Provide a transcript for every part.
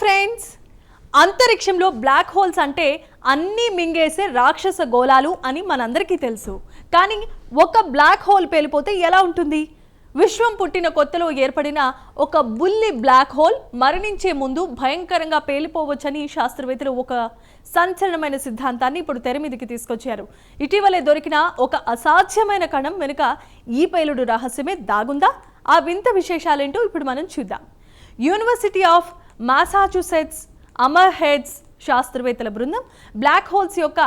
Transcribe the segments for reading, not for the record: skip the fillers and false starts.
Friends, అంతరిక్షంలో black holes అంటే అన్నీ మింగేసే రాక్షస గోళాలు అని మనందరికీ తెలుసు. కానీ ఒక బ్లాక్ హోల్ పేలిపోతే ఎలా ఉంటుంది? విశ్వం పుట్టిన కొత్తలో ఏర్పడిన ఒక బుల్లి బ్లాక్ హోల్ మరణించే ముందు భయంకరంగా పేలిపోవచ్చని శాస్త్రవేత్తలు ఒక సంచలనమైన సిద్ధాంతాన్ని ఇప్పుడు తెర మీదకి తీసుకొచ్చారు. ఇటీవలే దొరికిన ఒక అసాధ్యమైన కణం వెనుక ఈ పేలుడు రహస్యమే దాగుందా? ఆ వింత విశేషాలేంటో ఇప్పుడు మనం చూద్దాం. యూనివర్సిటీ ఆఫ్ మాసాచుసెట్స్ అమర్ హెడ్స్ శాస్త్రవేత్తల బృందం బ్లాక్ హోల్స్ యొక్క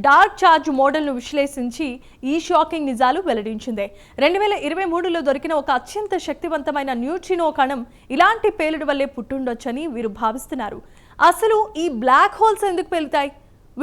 డార్క్ ఛార్జ్ మోడల్ను విశ్లేషించి ఈ షాకింగ్ నిజాలు వెల్లడించింది. 2023లో దొరికిన ఒక అత్యంత శక్తివంతమైన న్యూట్రినో కణం ఇలాంటి పేలుడు వల్లే పుట్టుండొచ్చని వీరు భావిస్తున్నారు. అసలు ఈ బ్లాక్ హోల్స్ ఎందుకు పేలుతాయి?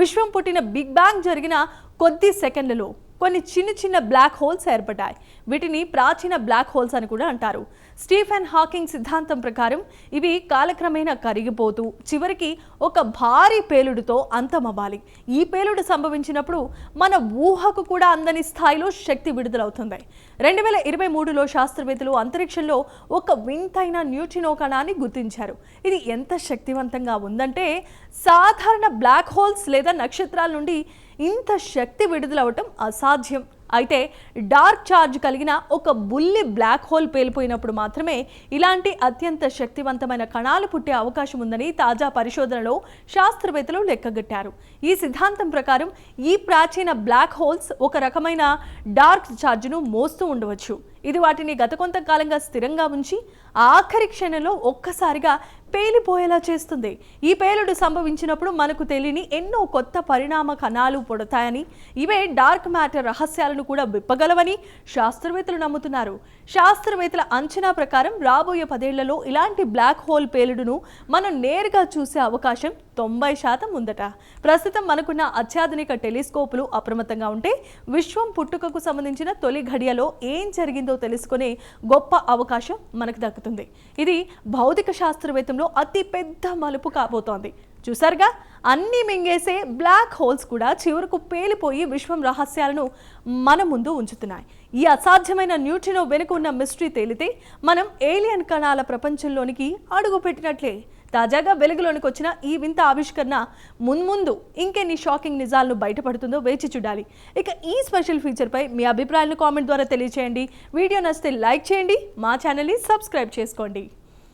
విశ్వం పుట్టిన బిగ్ బ్యాంగ్ జరిగిన కొద్ది సెకండ్లలో కొన్ని చిన్న బ్లాక్ హోల్స్ ఏర్పడ్డాయి. వీటిని ప్రాచీన బ్లాక్ హోల్స్ అని కూడా అంటారు. స్టీఫెన్ హాకింగ్ సిద్ధాంతం ప్రకారం ఇవి కాలక్రమేణా కరిగిపోతూ చివరికి ఒక భారీ పేలుడుతో అంతమవ్వాలి. ఈ పేలుడు సంభవించినప్పుడు మన ఊహకు కూడా అందని స్థాయిలో శక్తి విడుదలవుతుంది. 2023లో శాస్త్రవేత్తలు అంతరిక్షంలో ఒక వింతైన న్యూట్రినో కణాన్ని గుర్తించారు. ఇది ఎంత శక్తివంతంగా ఉందంటే సాధారణ బ్లాక్ హోల్స్ లేదా నక్షత్రాల నుండి ఇంత శక్తి విడుదలవటం అసాధ్యం. అయితే డార్క్ ఛార్జ్ కలిగిన ఒక బుల్లి బ్లాక్ హోల్ పేలిపోయినప్పుడు మాత్రమే ఇలాంటి అత్యంత శక్తివంతమైన కణాలు పుట్టే అవకాశం ఉందని తాజా పరిశోధనలో శాస్త్రవేత్తలు లెక్కగట్టారు. ఈ సిద్ధాంతం ప్రకారం ఈ ప్రాచీన బ్లాక్ హోల్స్ ఒక రకమైన డార్క్ ఛార్జ్ను మోస్తూ ఉండవచ్చు. ఇది వాటిని గత కొంతకాలంగా స్థిరంగా ఉంచి ఆఖరి క్షణంలో ఒక్కసారిగా పేలిపోయేలా చేస్తుంది. ఈ పేలుడు సంభవించినప్పుడు మనకు తెలియని ఎన్నో కొత్త పరిణామ కణాలు పుడతాయని, ఇవే డార్క్ మ్యాటర్ రహస్యాలను కూడా విప్పగలవని శాస్త్రవేత్తలు నమ్ముతున్నారు. శాస్త్రవేత్తల అంచనా ప్రకారం రాబోయే 10 ఏళ్లలో ఇలాంటి బ్లాక్ హోల్ పేలుడును మనం నేరుగా చూసే అవకాశం 90% ఉందట. ప్రస్తుతం మనకున్న అత్యాధునిక టెలిస్కోపులు అప్రమత్తంగా ఉంటే విశ్వం పుట్టుకకు సంబంధించిన తొలి ఘడియలో ఏం జరిగిందో తెలుసుకునే గొప్ప అవకాశం మనకు దక్కుతుంది. ఇది భౌతిక శాస్త్రవేత్తంలో అతి పెద్ద మలుపు కాబోతోంది. చూసారుగా, అన్నీ మింగేసే బ్లాక్ హోల్స్ కూడా చివరకు పేలిపోయి విశ్వం రహస్యాలను మన ముందు ఉంచుతున్నాయి. ఈ అసాధ్యమైన న్యూట్రినో వెనుక ఉన్న మిస్టరీ తేలితే మనం ఏలియన్ కణాల ప్రపంచంలోనికి అడుగు పెట్టినట్లే. తాజాగా వెలుగులోనికి వచ్చిన ఈ వింత ఆవిష్కరణ మున్ముందు ఇంకెన్ని షాకింగ్ నిజాలను బయటపడుతుందో వేచి చూడాలి. ఇక ఈ స్పెషల్ ఫీచర్పై మీ అభిప్రాయాలను కామెంట్ ద్వారా తెలియచేయండి. వీడియో నచ్చితే లైక్ చేయండి, మా ఛానల్ని సబ్స్క్రైబ్ చేసుకోండి.